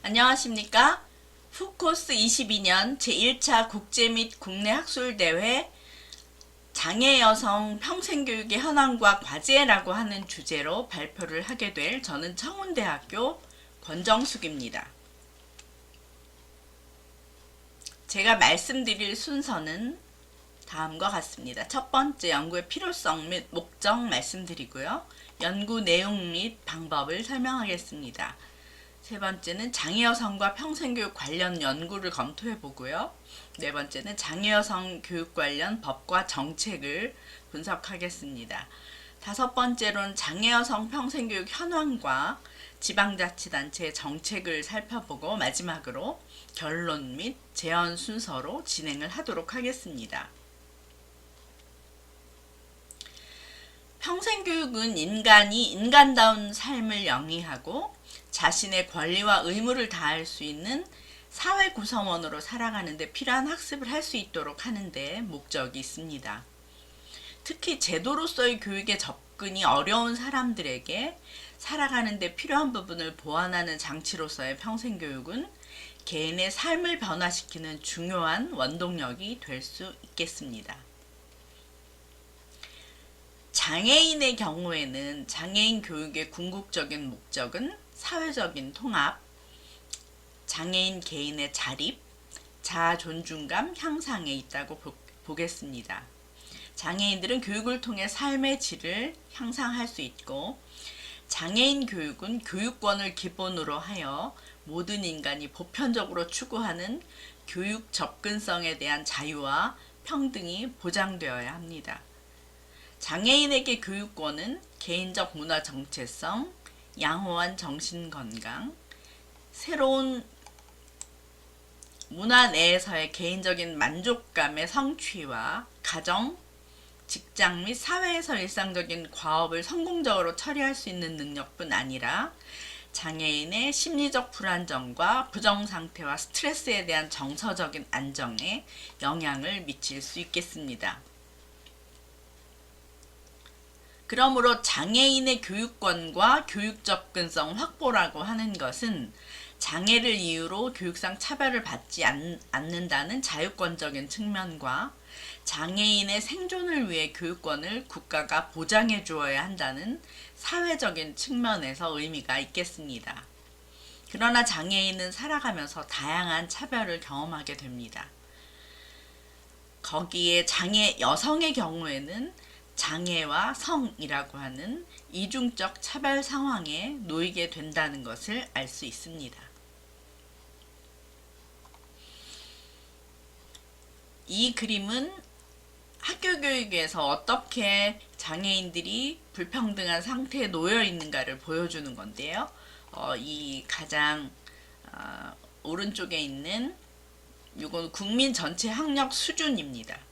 안녕하십니까? 후코스 22년 제1차 국제 및 국내 학술대회 장애 여성 평생교육의 현황과 과제라고 하는 주제로 발표를 하게 될 저는 청운대학교 권정숙입니다. 제가 말씀드릴 순서는 다음과 같습니다. 첫 번째, 연구의 필요성 및 목적 말씀드리고요. 연구 내용 및 방법을 설명하겠습니다. 세 번째는 장애 여성과 평생교육 관련 연구를 검토해 보고요. 네 번째는 장애 여성 교육 관련 법과 정책을 분석하겠습니다. 다섯 번째로는 장애 여성 평생교육 현황과 지방자치단체의 정책을 살펴보고 마지막으로 결론 및 제언 순서로 진행을 하도록 하겠습니다. 평생교육은 인간이 인간다운 삶을 영위하고 자신의 권리와 의무를 다할 수 있는 사회 구성원으로 살아가는 데 필요한 학습을 할 수 있도록 하는 데 목적이 있습니다. 특히 제도로서의 교육에 접근이 어려운 사람들에게 살아가는 데 필요한 부분을 보완하는 장치로서의 평생교육은 개인의 삶을 변화시키는 중요한 원동력이 될 수 있겠습니다. 장애인의 경우에는 장애인 교육의 궁극적인 목적은 사회적인 통합, 장애인 개인의 자립, 자아 존중감 향상에 있다고 보겠습니다. 장애인들은 교육을 통해 삶의 질을 향상할 수 있고, 장애인 교육은 교육권을 기본으로 하여 모든 인간이 보편적으로 추구하는 교육 접근성에 대한 자유와 평등이 보장되어야 합니다. 장애인에게 교육권은 개인적 문화 정체성, 양호한 정신건강, 새로운 문화 내에서의 개인적인 만족감의 성취와 가정, 직장 및 사회에서 일상적인 과업을 성공적으로 처리할 수 있는 능력뿐 아니라 장애인의 심리적 불안정과 부정상태와 스트레스에 대한 정서적인 안정에 영향을 미칠 수 있겠습니다. 그러므로 장애인의 교육권과 교육 접근성 확보라고 하는 것은 장애를 이유로 교육상 차별을 받지 않는다는 자유권적인 측면과 장애인의 생존을 위해 교육권을 국가가 보장해 주어야 한다는 사회적인 측면에서 의미가 있겠습니다. 그러나 장애인은 살아가면서 다양한 차별을 경험하게 됩니다. 거기에 장애 여성의 경우에는 장애와 성이라고 하는 이중적 차별 상황에 놓이게 된다는 것을 알 수 있습니다. 이 그림은 학교 교육에서 어떻게 장애인들이 불평등한 상태에 놓여 있는가를 보여주는 건데요. 이 가장 오른쪽에 있는 이건 국민 전체 학력 수준입니다.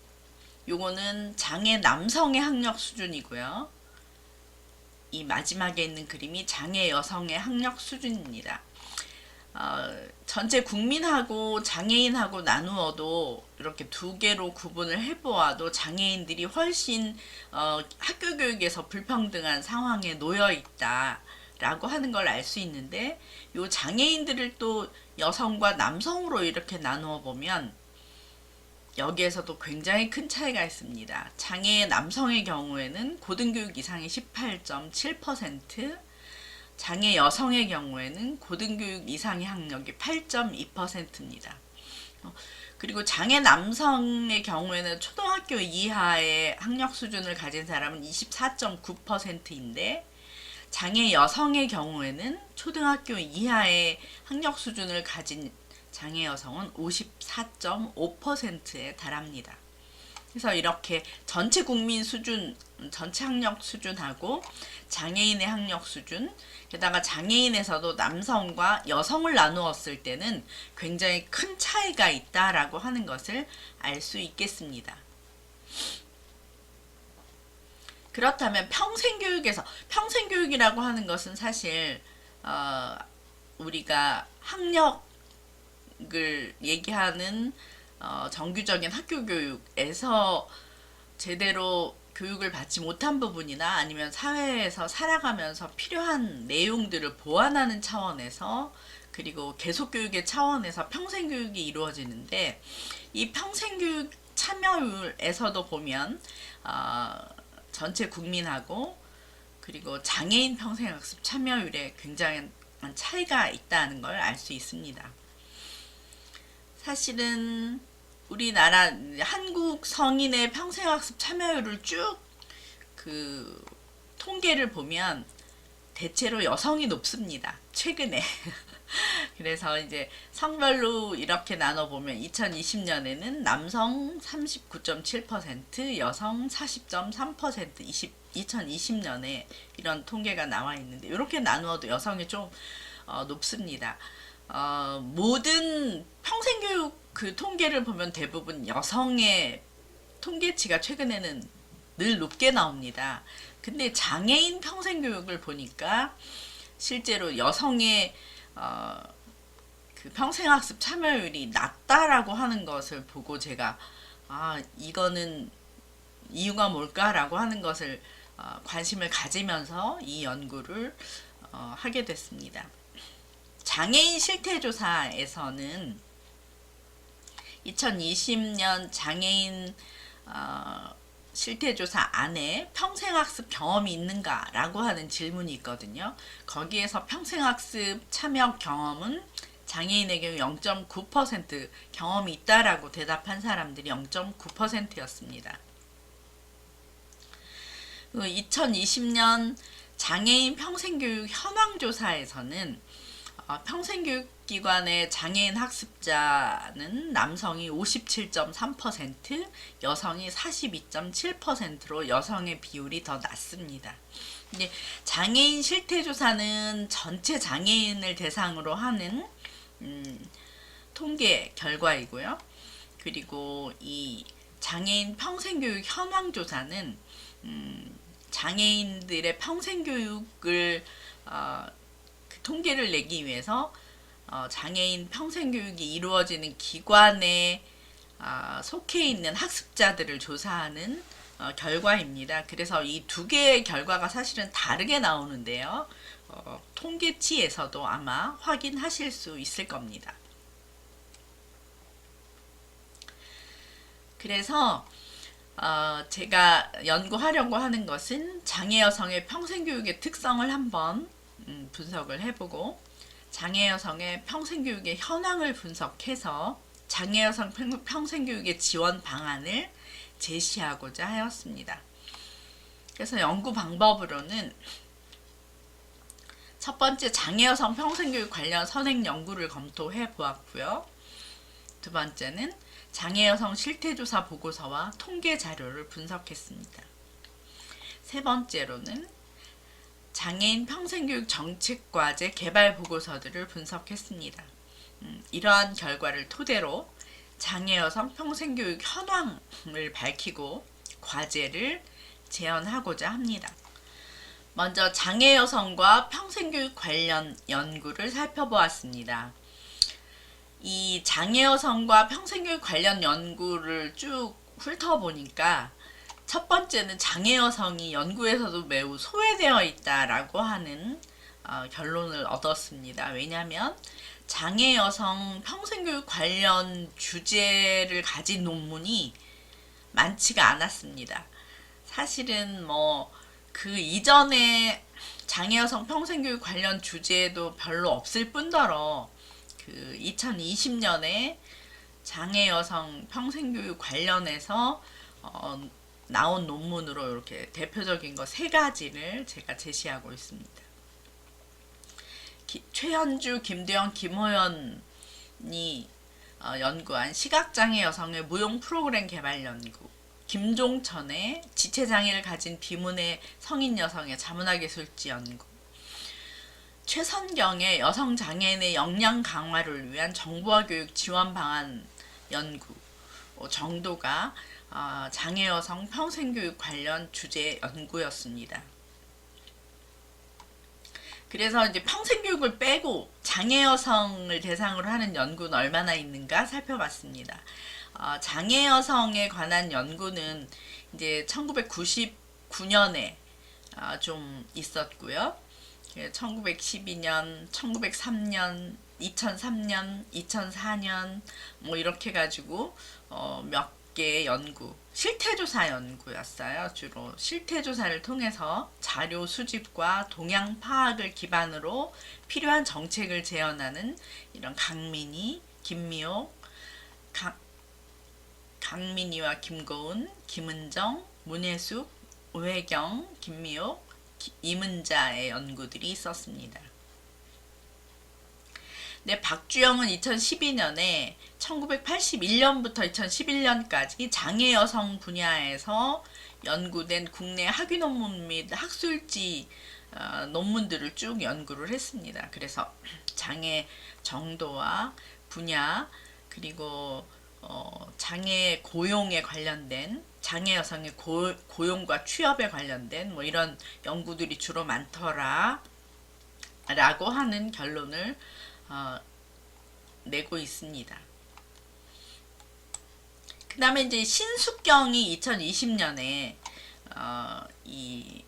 요거는 장애 남성의 학력 수준이고요. 이 마지막에 있는 그림이 장애 여성의 학력 수준입니다. 전체 국민하고 장애인하고 나누어도 이렇게 두 개로 구분을 해보아도 장애인들이 훨씬 학교 교육에서 불평등한 상황에 놓여 있다라고 하는 걸 알 수 있는데, 요 장애인들을 또 여성과 남성으로 이렇게 나누어 보면 여기에서도 굉장히 큰 차이가 있습니다. 장애 남성의 경우에는 고등교육 이상이 18.7%, 장애 여성의 경우에는 고등교육 이상의 학력이 8.2%입니다. 그리고 장애 남성의 경우에는 초등학교 이하의 학력 수준을 가진 사람은 24.9%인데 장애 여성의 경우에는 초등학교 이하의 학력 수준을 가진 장애 여성은 54.5%에 달합니다. 그래서 이렇게 전체 국민 수준, 전체 학력 수준하고 장애인의 학력 수준, 게다가 장애인에서도 남성과 여성을 나누었을 때는 굉장히 큰 차이가 있다라고 하는 것을 알 수 있겠습니다. 그렇다면 평생교육이라고 하는 것은 사실 우리가 학력 을 얘기하는 정규적인 학교 교육에서 제대로 교육을 받지 못한 부분이나 아니면 사회에서 살아가면서 필요한 내용들을 보완하는 차원에서 그리고 계속교육의 차원에서 평생교육이 이루어지는데, 이 평생교육 참여율에서도 보면 전체 국민하고 그리고 장애인 평생학습 참여율에 굉장한 차이가 있다는 걸 알 수 있습니다. 사실은 우리나라 한국 성인의 평생학습 참여율을 쭉 통계를 보면 대체로 여성이 높습니다. 최근에. 그래서 이제 성별로 이렇게 나눠보면 2020년에는 남성 39.7%, 여성 40.3%, 2020년에 이런 통계가 나와 있는데, 이렇게 나누어도 여성이 좀 높습니다. 모든 평생교육 통계를 보면 대부분 여성의 통계치가 최근에는 늘 높게 나옵니다. 근데 장애인 평생교육을 보니까 실제로 여성의 평생학습 참여율이 낮다라고 하는 것을 보고 제가 이거는 이유가 뭘까라고 하는 것을 관심을 가지면서 이 연구를 하게 됐습니다. 장애인 실태조사에서는 2020년 장애인 실태조사 안에 평생학습 경험이 있는가 라고 하는 질문이 있거든요. 거기에서 평생학습 참여 경험은 장애인의 경우 0.9% 경험이 있다라고 대답한 사람들이 0.9%였습니다. 2020년 장애인 평생교육 현황조사에서는 평생교육기관의 장애인 학습자는 남성이 57.3%, 여성이 42.7%로 여성의 비율이 더 낮습니다. 근데 장애인 실태조사는 전체 장애인을 대상으로 하는 통계 결과이고요. 그리고 이 장애인 평생교육 현황조사는 장애인들의 평생교육을 통계를 내기 위해서 장애인 평생교육이 이루어지는 기관에 속해 있는 학습자들을 조사하는 결과입니다. 그래서 이 두 개의 결과가 사실은 다르게 나오는데요. 통계치에서도 아마 확인하실 수 있을 겁니다. 그래서 제가 연구하려고 하는 것은 장애 여성의 평생교육의 특성을 한번 분석을 해보고, 장애 여성의 평생교육의 현황을 분석해서 장애 여성 평생교육의 지원 방안을 제시하고자 하였습니다. 그래서 연구 방법으로는 첫 번째, 장애 여성 평생교육 관련 선행 연구를 검토해 보았고요. 두 번째는 장애 여성 실태조사 보고서와 통계 자료를 분석했습니다. 세 번째로는 장애인 평생교육 정책과제 개발 보고서들을 분석했습니다. 이러한 결과를 토대로 장애 여성 평생교육 현황을 밝히고 과제를 제안하고자 합니다. 먼저 장애 여성과 평생교육 관련 연구를 살펴보았습니다. 이 장애 여성과 평생교육 관련 연구를 쭉 훑어보니까 첫 번째는 장애 여성이 연구에서도 매우 소외되어 있다라고 하는 결론을 얻었습니다. 왜냐하면 장애 여성 평생교육 관련 주제를 가진 논문이 많지가 않았습니다. 사실은 그 이전에 장애 여성 평생교육 관련 주제도 별로 없을 뿐더러 2020년에 장애 여성 평생교육 관련해서 나온 논문으로 이렇게 대표적인 거 3가지를 제가 제시하고 있습니다. 최현주, 김대영, 김호연이 연구한 시각장애 여성의 무용 프로그램 개발 연구, 김종천의 지체장애를 가진 비문의 성인 여성의 자문화기술지 연구, 최선경의 여성 장애인의 역량 강화를 위한 정보화 교육 지원 방안 연구 정도가 장애 여성 평생교육 관련 주제 연구였습니다. 그래서 이제 평생교육을 빼고 장애 여성을 대상으로 하는 연구는 얼마나 있는가 살펴봤습니다. 장애 여성에 관한 연구는 이제 1999년에 좀 있었고요. 1912년, 1903년, 2003년, 2004년 뭐 이렇게 가지고 몇 개 연구, 실태조사 연구였어요. 주로 실태조사를 통해서 자료 수집과 동향 파악을 기반으로 필요한 정책을 제언하는 이런 강민희, 김미옥, 강민희와 김고은, 김은정, 문혜숙, 오혜경, 김미옥, 이문자의 연구들이 있었습니다. 네, 박주영은 2012년에 1981년부터 2011년까지 장애 여성 분야에서 연구된 국내 학위 논문 및 학술지 논문들을 쭉 연구를 했습니다. 그래서 장애 정도와 분야 그리고 장애 고용에 관련된 장애 여성의 고용과 취업에 관련된 뭐 이런 연구들이 주로 많더라 라고 하는 결론을 내고 있습니다. 그 다음에 이제 신숙경이 2020년에 이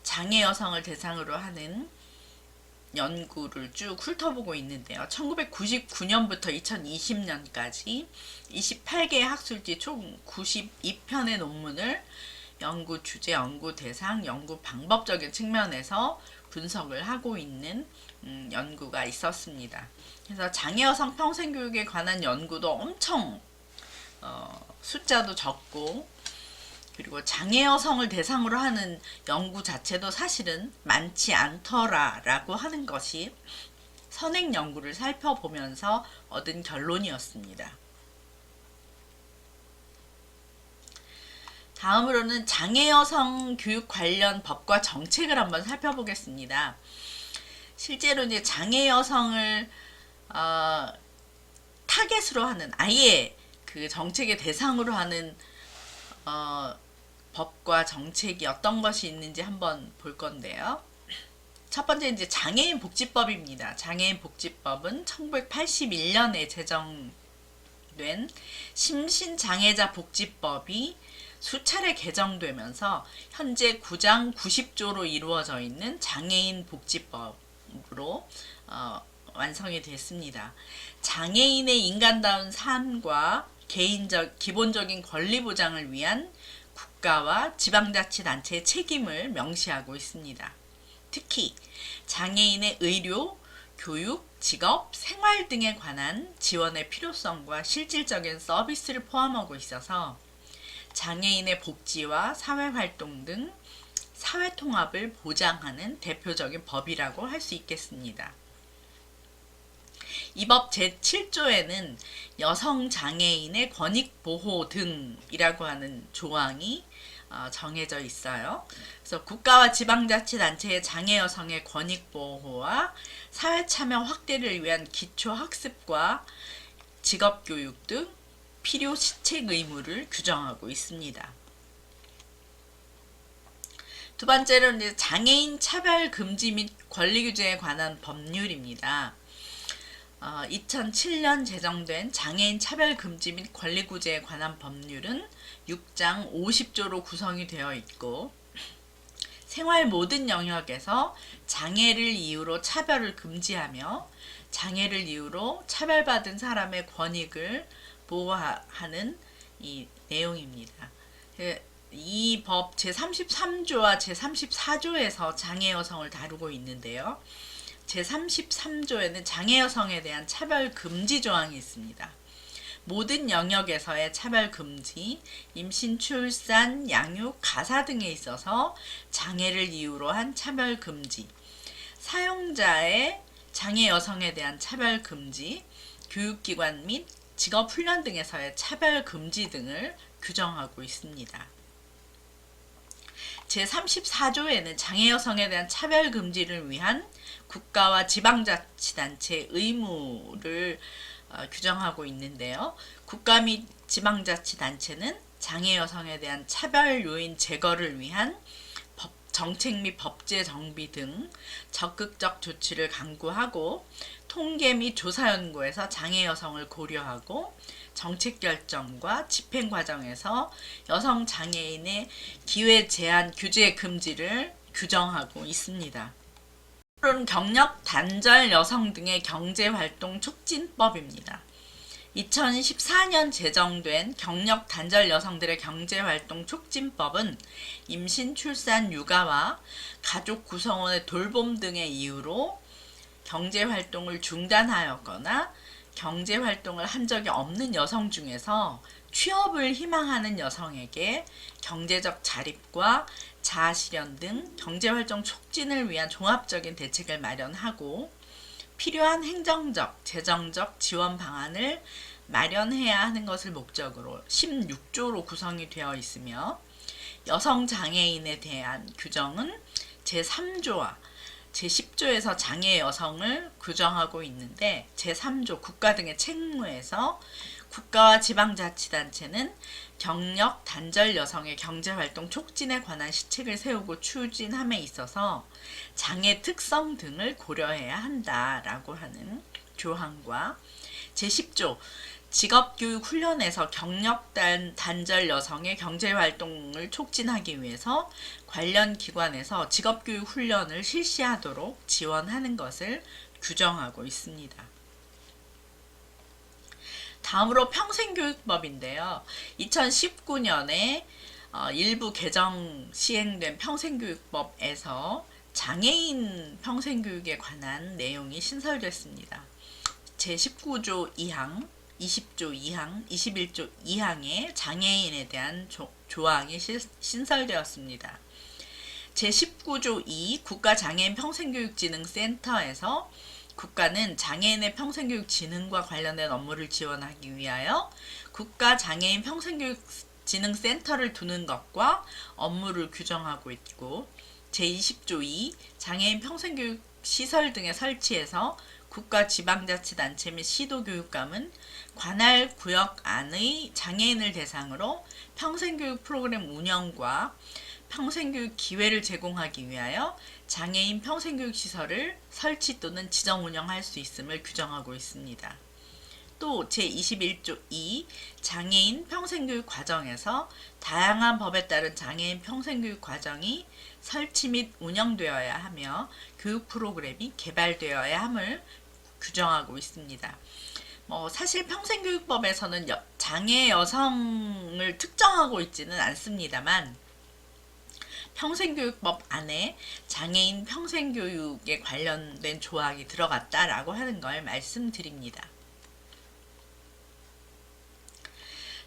장애 여성을 대상으로 하는 연구를 쭉 훑어보고 있는데요. 1999년부터 2020년까지 28개의 학술지 총 92편의 논문을 연구 주제, 연구 대상, 연구 방법적인 측면에서 분석을 하고 있는 연구가 있었습니다. 그래서 장애 여성 평생교육에 관한 연구도 엄청 숫자도 적고 그리고 장애 여성을 대상으로 하는 연구 자체도 사실은 많지 않더라라고 하는 것이 선행 연구를 살펴보면서 얻은 결론이었습니다. 다음으로는 장애 여성 교육 관련 법과 정책을 한번 살펴보겠습니다. 실제로 이제 장애 여성을 타겟으로 하는 아예 그 정책의 대상으로 하는 법과 정책이 어떤 것이 있는지 한번 볼 건데요. 첫 번째 이제 장애인 복지법입니다. 장애인 복지법은 1981년에 제정된 심신장애자 복지법이 수차례 개정되면서 현재 9장 90조로 이루어져 있는 장애인 복지법으로 완성이 됐습니다. 장애인의 인간다운 삶과 기본적인 권리 보장을 위한 국가와 지방자치단체의 책임을 명시하고 있습니다. 특히 장애인의 의료, 교육, 직업, 생활 등에 관한 지원의 필요성과 실질적인 서비스를 포함하고 있어서 장애인의 복지와 사회활동 등 사회통합을 보장하는 대표적인 법이라고 할 수 있겠습니다. 이 법 제7조에는 여성 장애인의 권익보호 등이라고 하는 조항이 정해져 있어요. 그래서 국가와 지방자치단체의 장애 여성의 권익보호와 사회참여 확대를 위한 기초학습과 직업교육 등 필요 시책 의무를 규정하고 있습니다. 두 번째로는 이제 장애인 차별 금지 및 권리 규제에 관한 법률입니다. 2007년 제정된 장애인 차별 금지 및 권리 규제에 관한 법률은 6장 50조로 구성이 되어 있고 생활 모든 영역에서 장애를 이유로 차별을 금지하며 장애를 이유로 차별받은 사람의 권익을 보호하는 이 내용입니다. 이 법 제33조와 제34조에서 장애 여성을 다루고 있는데요. 제33조에는 장애 여성에 대한 차별 금지 조항이 있습니다. 모든 영역에서의 차별 금지, 임신, 출산, 양육, 가사 등에 있어서 장애를 이유로 한 차별 금지, 사용자의 장애 여성에 대한 차별 금지, 교육기관 및 직업훈련 등에서의 차별 금지 등을 규정하고 있습니다. 제34조에는 장애 여성에 대한 차별 금지를 위한 국가와 지방자치단체의 의무를 규정하고 있는데요. 국가 및 지방자치단체는 장애 여성에 대한 차별 요인 제거를 위한 정책 및 법제 정비 등 적극적 조치를 강구하고 통계 및 조사 연구에서 장애 여성을 고려하고 정책 결정과 집행 과정에서 여성 장애인의 기회 제한 규제 금지를 규정하고 있습니다. 다음으로는 경력 단절 여성 등의 경제활동 촉진법입니다. 2014년 제정된 경력 단절 여성들의 경제활동 촉진법은 임신, 출산, 육아와 가족 구성원의 돌봄 등의 이유로 경제활동을 중단하였거나 경제활동을 한 적이 없는 여성 중에서 취업을 희망하는 여성에게 경제적 자립과 자아실현 등 경제활동 촉진을 위한 종합적인 대책을 마련하고 필요한 행정적, 재정적 지원 방안을 마련해야 하는 것을 목적으로 16조로 구성이 되어 있으며 여성 장애인에 대한 규정은 제3조와 제10조에서 장애 여성을 규정하고 있는데 제3조 국가 등의 책무에서 국가와 지방자치단체는 경력 단절 여성의 경제활동 촉진에 관한 시책을 세우고 추진함에 있어서 장애 특성 등을 고려해야 한다라고 하는 조항과 제10조 직업교육 훈련에서 경력 단절 여성의 경제활동을 촉진하기 위해서 관련 기관에서 직업교육 훈련을 실시하도록 지원하는 것을 규정하고 있습니다. 다음으로 평생교육법인데요. 2019년에 일부 개정 시행된 평생교육법에서 장애인 평생교육에 관한 내용이 신설됐습니다. 제19조 2항, 20조 2항, 21조 2항에 장애인에 대한 조항이 신설되었습니다. 제19조 2 국가장애인 평생교육진흥센터에서 국가는 장애인의 평생교육 진흥과 관련된 업무를 지원하기 위하여 국가장애인 평생교육진흥센터를 두는 것과 업무를 규정하고 있고 제20조 2 장애인 평생교육 시설 등의 설치에서 국가 지방자치단체 및 시도교육감은 관할 구역 안의 장애인을 대상으로 평생교육 프로그램 운영과 평생교육 기회를 제공하기 위하여 장애인 평생교육 시설을 설치 또는 지정 운영할 수 있음을 규정하고 있습니다. 또 제21조 2 장애인 평생교육 과정에서 다양한 법에 따른 장애인 평생교육 과정이 설치 및 운영되어야 하며 교육 프로그램이 개발되어야 함을 규정하고 있습니다. 사실 평생교육법에서는 장애 여성을 특정하고 있지는 않습니다만 평생교육법 안에 장애인 평생교육에 관련된 조항이 들어갔다라고 하는 걸 말씀드립니다.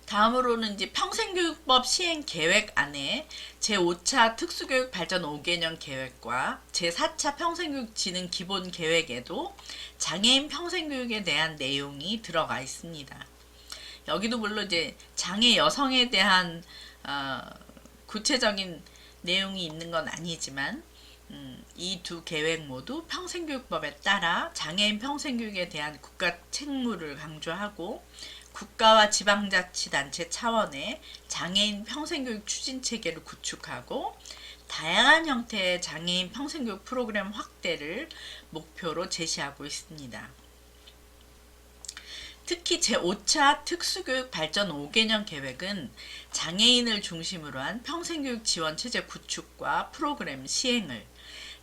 다음으로는 이제 평생교육법 시행 계획 안에 제5차 특수교육 발전 5개년 계획과 제4차 평생교육 진흥 기본 계획에도 장애인 평생교육에 대한 내용이 들어가 있습니다. 여기도 물론 이제 장애 여성에 대한 구체적인 내용이 있는 건 아니지만 이 두 계획 모두 평생교육법에 따라 장애인 평생교육에 대한 국가 책무를 강조하고 국가와 지방자치단체 차원의 장애인 평생교육 추진체계를 구축하고 다양한 형태의 장애인 평생교육 프로그램 확대를 목표로 제시하고 있습니다. 특히 제5차 특수교육 발전 5개년 계획은 장애인을 중심으로 한 평생교육 지원체제 구축과 프로그램 시행을,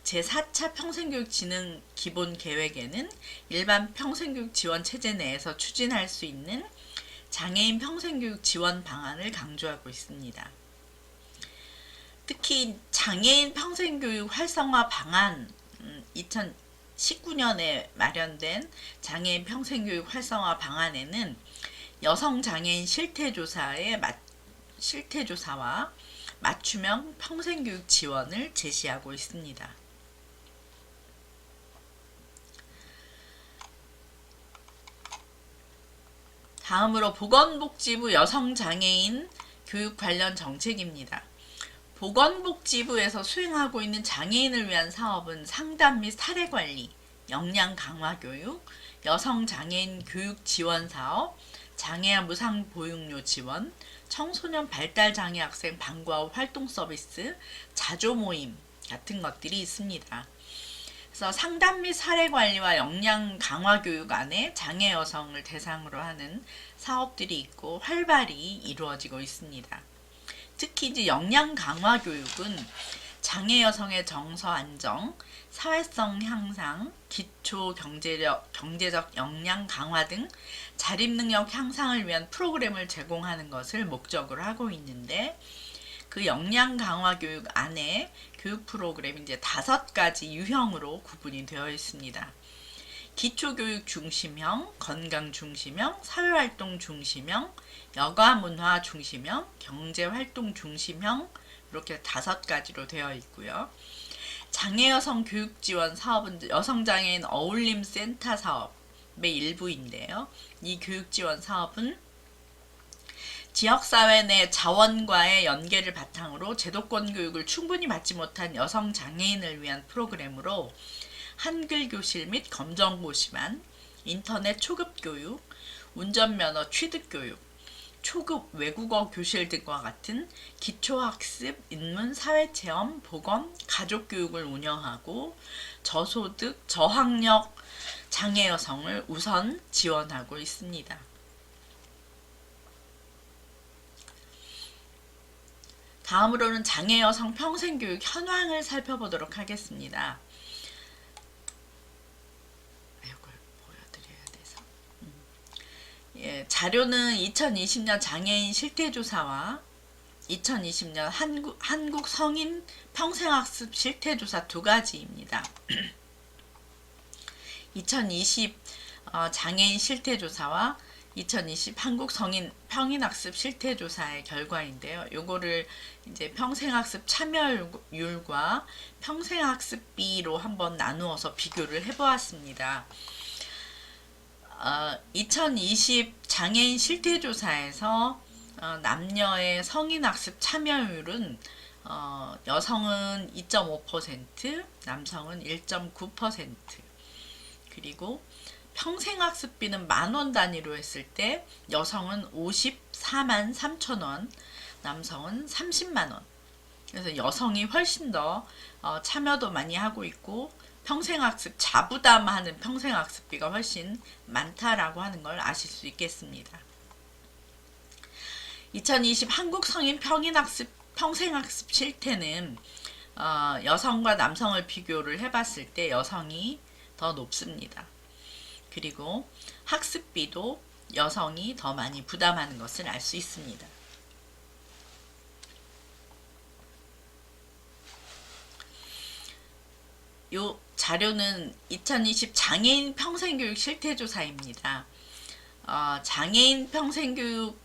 제4차 평생교육 진흥 기본 계획에는 일반 평생교육 지원체제 내에서 추진할 수 있는 장애인 평생교육 지원 방안을 강조하고 있습니다. 특히 장애인 평생교육 활성화 방안 2019년에 마련된 장애인 평생교육 활성화 방안에는 여성 장애인 실태조사와 맞춤형 평생교육 지원을 제시하고 있습니다. 다음으로 보건복지부 여성장애인 교육 관련 정책입니다. 보건복지부에서 수행하고 있는 장애인을 위한 사업은 상담 및 사례관리, 역량 강화 교육, 여성장애인 교육 지원 사업, 장애아 무상보육료 지원, 청소년 발달장애 학생 방과후 활동 서비스, 자조 모임 같은 것들이 있습니다. 그래서 상담 및 사례 관리와 역량 강화 교육 안에 장애 여성을 대상으로 하는 사업들이 있고 활발히 이루어지고 있습니다. 특히 이제 역량 강화 교육은 장애 여성의 정서 안정, 사회성 향상, 기초 경제적 역량 강화 등 자립 능력 향상을 위한 프로그램을 제공하는 것을 목적으로 하고 있는데, 그 역량 강화 교육 안에 교육 프로그램이 이제 5가지 유형으로 구분이 되어 있습니다. 기초교육 중심형, 건강 중심형, 사회활동 중심형, 여가문화 중심형, 경제활동 중심형, 이렇게 5가지로 되어 있고요. 장애여성 교육지원 사업은 여성장애인 어울림센터 사업의 일부인데요. 이 교육지원 사업은 지역사회 내 자원과의 연계를 바탕으로 제도권 교육을 충분히 받지 못한 여성 장애인을 위한 프로그램으로 한글 교실 및 검정고시반, 인터넷 초급 교육, 운전면허 취득 교육, 초급 외국어 교실 등과 같은 기초학습, 인문, 사회체험, 보건, 가족교육을 운영하고 저소득, 저학력 장애 여성을 우선 지원하고 있습니다. 다음으로는 장애 여성 평생교육 현황을 살펴보도록 하겠습니다. 예, 자료는 2020년 장애인 실태조사와 2020년 한국 성인 평생학습 실태조사 2가지입니다. 2020 장애인 실태조사와 2020 한국 성인 평인학습 실태조사의 결과인데요. 요거를 이제 평생학습 참여율과 평생학습비로 한번 나누어서 비교를 해보았습니다. 2020 장애인 실태조사에서 남녀의 성인학습 참여율은 여성은 2.5%, 남성은 1.9%, 그리고 평생학습비는 만원 단위로 했을 때 여성은 54만 3천원, 남성은 30만원. 그래서 여성이 훨씬 더 참여도 많이 하고 있고 평생학습, 자부담하는 평생학습비가 훨씬 많다라고 하는 걸 아실 수 있겠습니다. 2020 한국 성인 평생학습 실태는 여성과 남성을 비교를 해봤을 때 여성이 더 높습니다. 그리고 학습비도 여성이 더 많이 부담하는 것을 알 수 있습니다. 요 자료는 2020 장애인 평생교육 실태조사입니다. 장애인 평생교육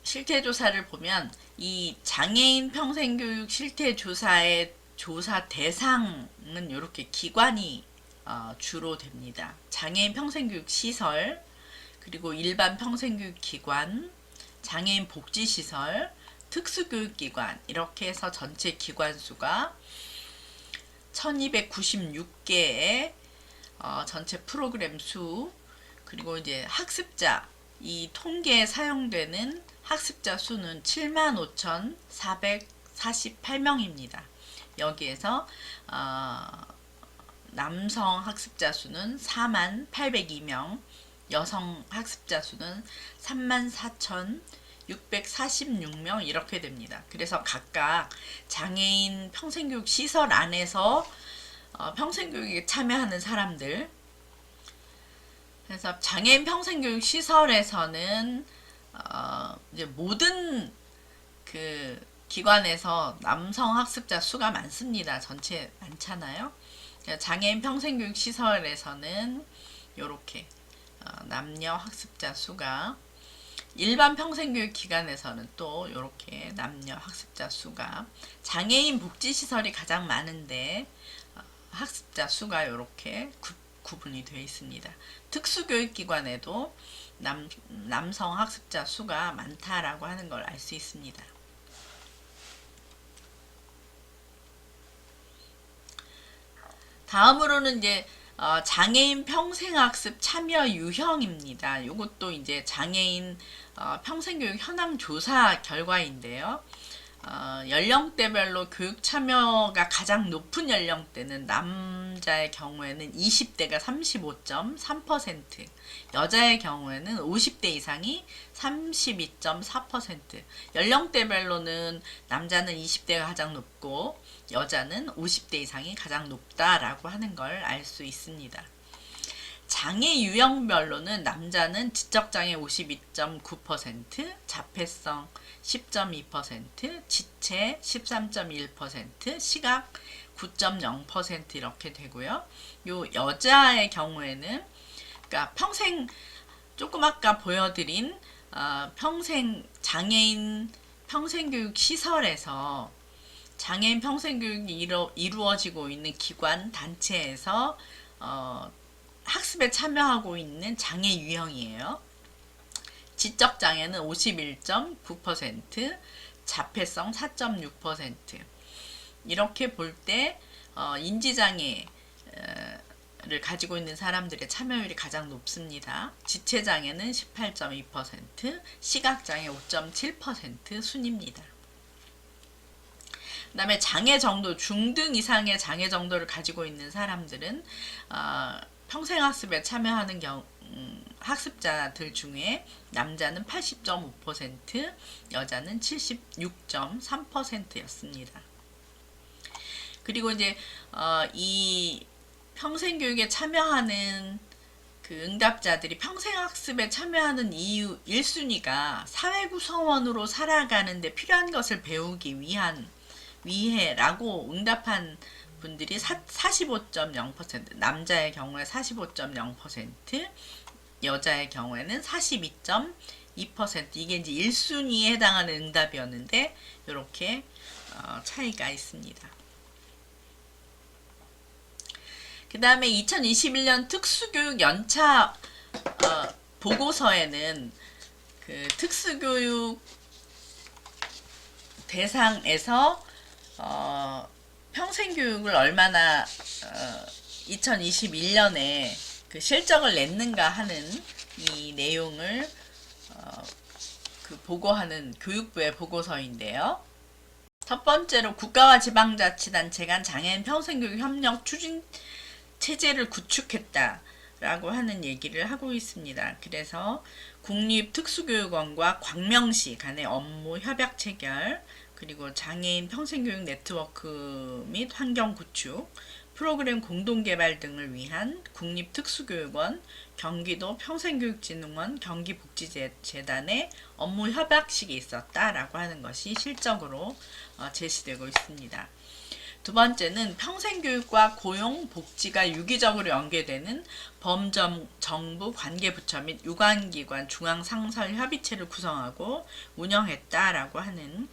실태조사를 보면 이 장애인 평생교육 실태조사의 조사 대상은 이렇게 기관이 주로 됩니다. 장애인 평생교육 시설, 그리고 일반 평생교육 기관, 장애인 복지시설, 특수교육기관, 이렇게 해서 전체 기관 수가 1296개의 전체 프로그램 수, 그리고 이제 학습자, 이 통계에 사용되는 학습자 수는 75,448명입니다. 여기에서 남성 학습자 수는 4802명, 여성 학습자 수는 34,646명 이렇게 됩니다. 그래서 각각 장애인 평생교육 시설 안에서 평생교육에 참여하는 사람들, 그래서 장애인 평생교육 시설에서는 이제 모든 그 기관에서 남성 학습자 수가 많습니다. 전체 많잖아요. 장애인 평생교육 시설에서는 이렇게 남녀 학습자 수가, 일반 평생교육 기관에서는 또 이렇게 남녀 학습자 수가, 장애인 복지시설이 가장 많은데 학습자 수가 이렇게 구분이 되어 있습니다. 특수교육기관에도 남성 학습자 수가 많다라고 하는 걸 알 수 있습니다. 다음으로는 이제 장애인 평생학습 참여 유형입니다. 이것도 이제 장애인 평생교육 현황 조사 결과인데요. 연령대별로 교육 참여가 가장 높은 연령대는 남자의 경우에는 20대가 35.3%, 여자의 경우에는 50대 이상이 32.4%. 연령대별로는 남자는 20대가 가장 높고 여자는 50대 이상이 가장 높다라고 하는 걸 알 수 있습니다. 장애 유형별로는 남자는 지적장애 52.9%, 자폐성 10.2%, 지체 13.1%, 시각 9.0% 이렇게 되고요. 요 여자의 경우에는 그러니까 평생 조금 아까 보여드린 평생 장애인 평생교육 시설에서 장애인 평생교육이 이루어지고 있는 기관 단체에서 학습에 참여하고 있는 장애 유형이에요. 지적장애는 51.9%, 자폐성 4.6%. 이렇게 볼 때 인지장애를 가지고 있는 사람들의 참여율이 가장 높습니다. 지체장애는 18.2%, 시각장애 5.7% 순입니다. 그 다음에 장애 정도, 중등 이상의 장애 정도를 가지고 있는 사람들은 평생학습에 참여하는 학습자들 중에 남자는 80.5%, 여자는 76.3%였습니다. 그리고 이제 이 평생교육에 참여하는 그 응답자들이 평생학습에 참여하는 이유 1순위가 사회구성원으로 살아가는데 필요한 것을 배우기 위해라고 응답한 분들이 45.0%, 남자의 경우에 45.0%, 여자의 경우에는 42.2%. 이게 이제 1순위에 해당하는 응답이었는데 이렇게 차이가 있습니다. 그 다음에 2021년 특수교육 연차 보고서에는 그 특수교육 대상에서 평생교육을 얼마나 2021년에 그 실적을 냈는가 하는 이 내용을 그 보고하는 교육부의 보고서인데요. 첫 번째로 국가와 지방자치단체 간 장애인 평생교육 협력 추진 체제를 구축했다라고 하는 얘기를 하고 있습니다. 그래서 국립특수교육원과 광명시 간의 업무 협약 체결, 그리고 장애인 평생교육 네트워크 및 환경 구축, 프로그램 공동개발 등을 위한 국립특수교육원, 경기도 평생교육진흥원, 경기복지재단의 업무 협약식이 있었다라고 하는 것이 실적으로 제시되고 있습니다. 두 번째는 평생교육과 고용, 복지가 유기적으로 연계되는 범정부 관계부처 및 유관기관 중앙상설협의체를 구성하고 운영했다라고 하는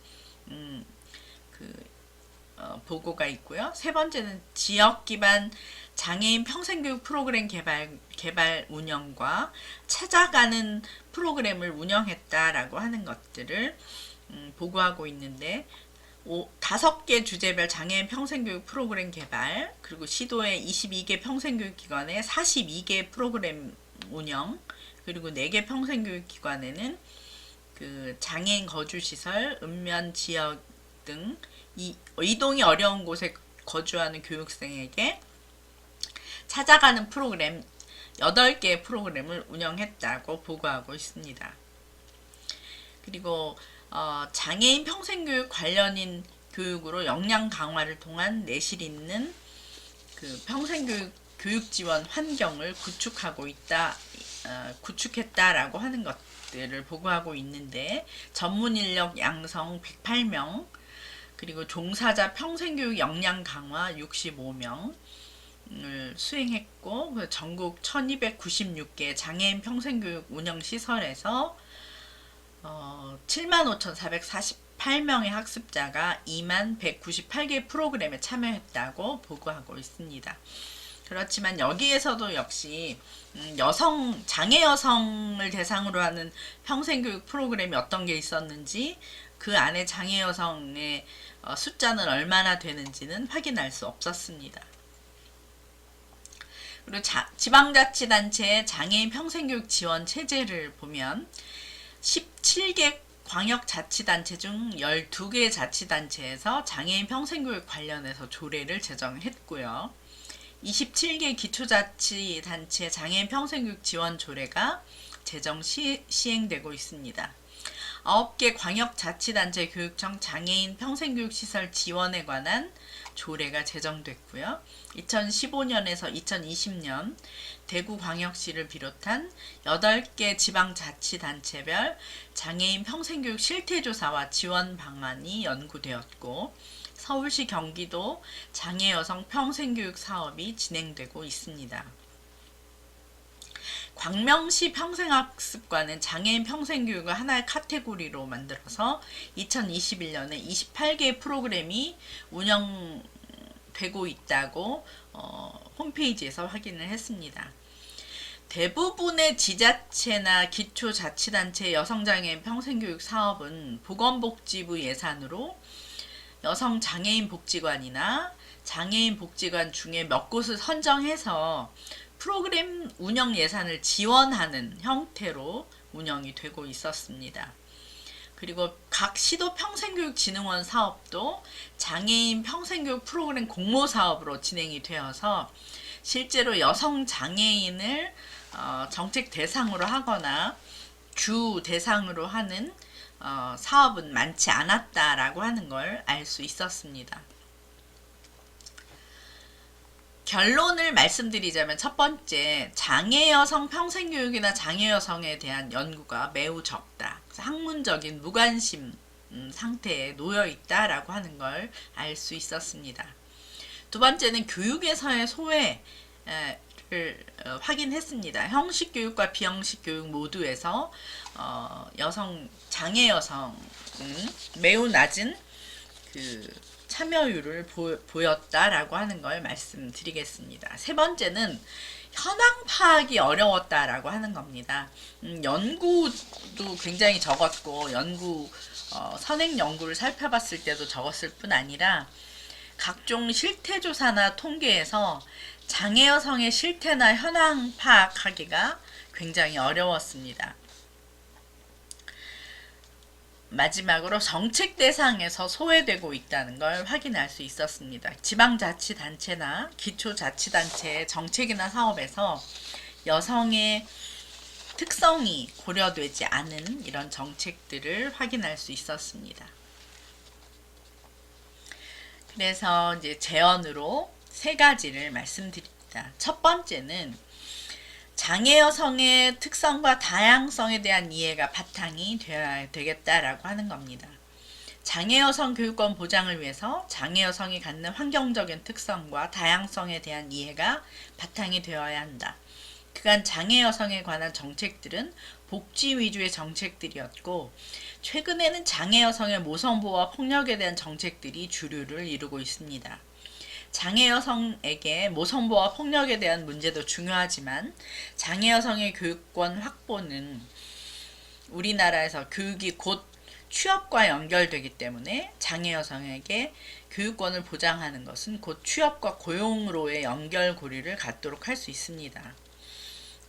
보고가 있고요. 세 번째는 지역 기반 장애인 평생교육 프로그램 개발 운영과 찾아가는 프로그램을 운영했다라고 하는 것들을 보고하고 있는데 5개 주제별 장애인 평생교육 프로그램 개발, 그리고 시도의 22개 평생교육기관의 42개 프로그램 운영, 그리고 4개 평생교육기관에는 그 장애인 거주시설, 읍면 지역 등 이동이 어려운 곳에 거주하는 교육생에게 찾아가는 프로그램 8개의 프로그램을 운영했다고 보고하고 있습니다. 그리고 장애인 평생교육 관련인 교육으로 역량 강화를 통한 내실 있는 그 평생교육 교육 지원 환경을 구축했다라고 하는 것들을 보고하고 있는데, 전문 인력 양성 108명, 그리고 종사자 평생교육 역량 강화 65명을 수행했고, 전국 1296개 장애인 평생교육 운영시설에서 75,448명의 학습자가 2198개 프로그램에 참여했다고 보고하고 있습니다. 그렇지만 여기에서도 역시 장애 여성을 대상으로 하는 평생교육 프로그램이 어떤 게 있었는지, 그 안에 장애 여성의 숫자는 얼마나 되는지는 확인할 수 없었습니다. 그리고 지방자치단체의 장애인 평생교육 지원 체제를 보면 17개 광역자치단체 중 12개 자치단체에서 장애인 평생교육 관련해서 조례를 제정했고요. 27개 기초자치단체 장애인 평생교육 지원 조례가 제정 시행되고 있습니다. 9개 광역자치단체 교육청 장애인 평생교육시설 지원에 관한 조례가 제정됐고요. 2015년에서 2020년 대구광역시를 비롯한 8개 지방자치단체별 장애인 평생교육 실태조사와 지원 방안이 연구되었고, 서울시 경기도 장애여성 평생교육 사업이 진행되고 있습니다. 광명시 평생학습관은 장애인 평생교육을 하나의 카테고리로 만들어서 2021년에 28개의 프로그램이 운영되고 있다고 홈페이지에서 확인을 했습니다. 대부분의 지자체나 기초자치단체 여성장애인 평생교육 사업은 보건복지부 예산으로 여성장애인 복지관이나 장애인 복지관 중에 몇 곳을 선정해서 프로그램 운영 예산을 지원하는 형태로 운영이 되고 있었습니다. 그리고 각 시도 평생교육진흥원 사업도 장애인 평생교육 프로그램 공모 사업으로 진행이 되어서 실제로 여성 장애인을 정책 대상으로 하거나 주 대상으로 하는 사업은 많지 않았다라고 하는 걸 알 수 있었습니다. 결론을 말씀드리자면, 첫 번째, 장애 여성 평생교육이나 장애 여성에 대한 연구가 매우 적다. 학문적인 무관심 상태에 놓여 있다라고 하는 걸 알 수 있었습니다. 두 번째는 교육에서의 소외를 확인했습니다. 형식 교육과 비형식 교육 모두에서 장애 여성은 매우 낮은 참여율을 보였다라고 하는 걸 말씀드리겠습니다. 세 번째는 현황 파악이 어려웠다라고 하는 겁니다. 연구도 굉장히 적었고, 선행 연구를 살펴봤을 때도 적었을 뿐 아니라 각종 실태조사나 통계에서 장애 여성의 실태나 현황 파악하기가 굉장히 어려웠습니다. 마지막으로 정책 대상에서 소외되고 있다는 걸 확인할 수 있었습니다. 지방자치단체나 기초자치단체의 정책이나 사업에서 여성의 특성이 고려되지 않은 이런 정책들을 확인할 수 있었습니다. 그래서 이제 제언으로 세 가지를 말씀드립니다. 첫 번째는 장애 여성의 특성과 다양성에 대한 이해가 바탕이 되어야 되겠다라고 하는 겁니다. 장애 여성 교육권 보장을 위해서 장애 여성이 갖는 환경적인 특성과 다양성에 대한 이해가 바탕이 되어야 한다. 그간 장애 여성에 관한 정책들은 복지 위주의 정책들이었고, 최근에는 장애 여성의 모성보호와 폭력에 대한 정책들이 주류를 이루고 있습니다. 장애 여성에게 모성보호와 폭력에 대한 문제도 중요하지만, 장애 여성의 교육권 확보는 우리나라에서 교육이 곧 취업과 연결되기 때문에 장애 여성에게 교육권을 보장하는 것은 곧 취업과 고용으로의 연결고리를 갖도록 할 수 있습니다.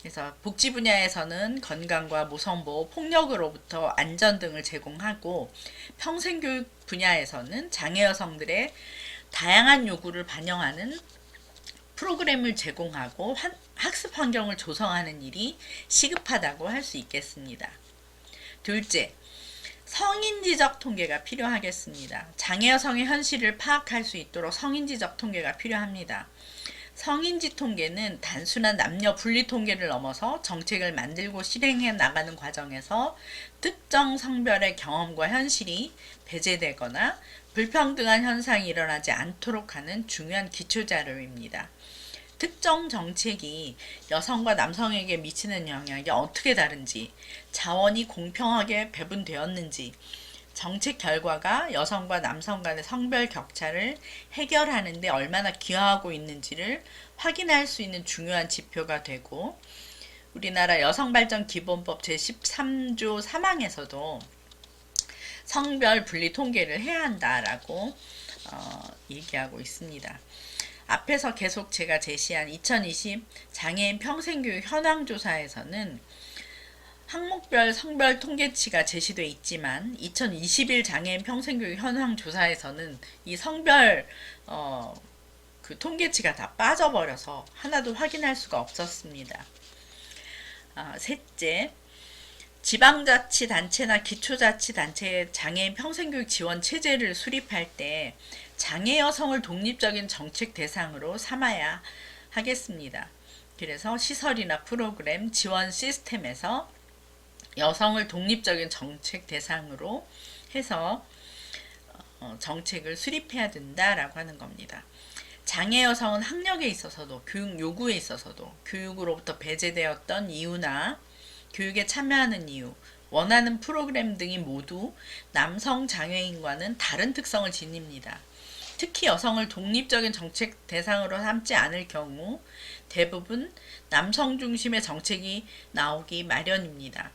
그래서 복지 분야에서는 건강과 모성보호, 폭력으로부터 안전 등을 제공하고, 평생교육 분야에서는 장애 여성들의 다양한 요구를 반영하는 프로그램을 제공하고 학습 환경을 조성하는 일이 시급하다고 할 수 있겠습니다. 둘째, 성인지적 통계가 필요하겠습니다. 장애 여성의 현실을 파악할 수 있도록 성인지적 통계가 필요합니다. 성인지 통계는 단순한 남녀 분리 통계를 넘어서 정책을 만들고 실행해 나가는 과정에서 특정 성별의 경험과 현실이 배제되거나 불평등한 현상이 일어나지 않도록 하는 중요한 기초자료입니다. 특정 정책이 여성과 남성에게 미치는 영향이 어떻게 다른지, 자원이 공평하게 배분되었는지, 정책 결과가 여성과 남성 간의 성별 격차를 해결하는 데 얼마나 기여하고 있는지를 확인할 수 있는 중요한 지표가 되고, 우리나라 여성발전기본법 제13조 3항에서도 성별 분리 통계를 해야 한다라고 얘기하고 있습니다. 앞에서 계속 제가 제시한 2020 장애인 평생교육 현황조사에서는 항목별 성별 통계치가 제시돼 있지만 2021 장애인 평생교육 현황 조사에서는 이 성별 그 통계치가 다 빠져버려서 하나도 확인할 수가 없었습니다. 셋째, 지방자치단체나 기초자치단체의 장애인 평생교육 지원 체제를 수립할 때 장애 여성을 독립적인 정책 대상으로 삼아야 하겠습니다. 그래서 시설이나 프로그램, 지원 시스템에서 여성을 독립적인 정책 대상으로 해서 정책을 수립해야 된다라고 하는 겁니다. 장애 여성은 학력에 있어서도 교육 요구에 있어서도 교육으로부터 배제되었던 이유나 교육에 참여하는 이유, 원하는 프로그램 등이 모두 남성 장애인과는 다른 특성을 지닙니다. 특히 여성을 독립적인 정책 대상으로 삼지 않을 경우 대부분 남성 중심의 정책이 나오기 마련입니다.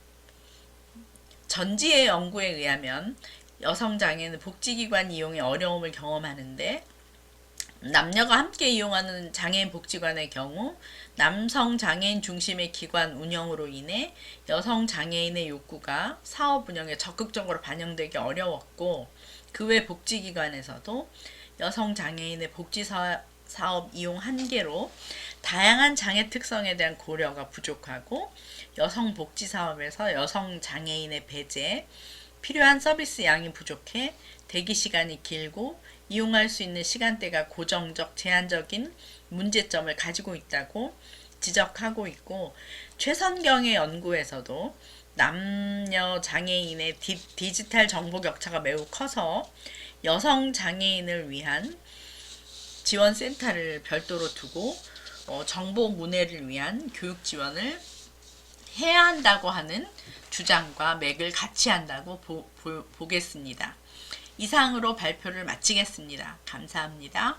전지의 연구에 의하면 여성 장애인은 복지기관 이용에 어려움을 경험하는데 남녀가 함께 이용하는 장애인 복지관의 경우 남성 장애인 중심의 기관 운영으로 인해 여성 장애인의 욕구가 사업 운영에 적극적으로 반영되기 어려웠고 그 외 복지기관에서도 여성 장애인의 복지사업 이용 한계로 다양한 장애 특성에 대한 고려가 부족하고 여성 복지사업에서 여성 장애인의 배제, 필요한 서비스 양이 부족해 대기 시간이 길고 이용할 수 있는 시간대가 고정적, 제한적인 문제점을 가지고 있다고 지적하고 있고 최선경의 연구에서도 남녀 장애인의 디지털 정보 격차가 매우 커서 여성 장애인을 위한 지원센터를 별도로 두고 정보 문해를 위한 교육 지원을 해야 한다고 하는 주장과 맥을 같이 한다고 보겠습니다. 이상으로 발표를 마치겠습니다. 감사합니다.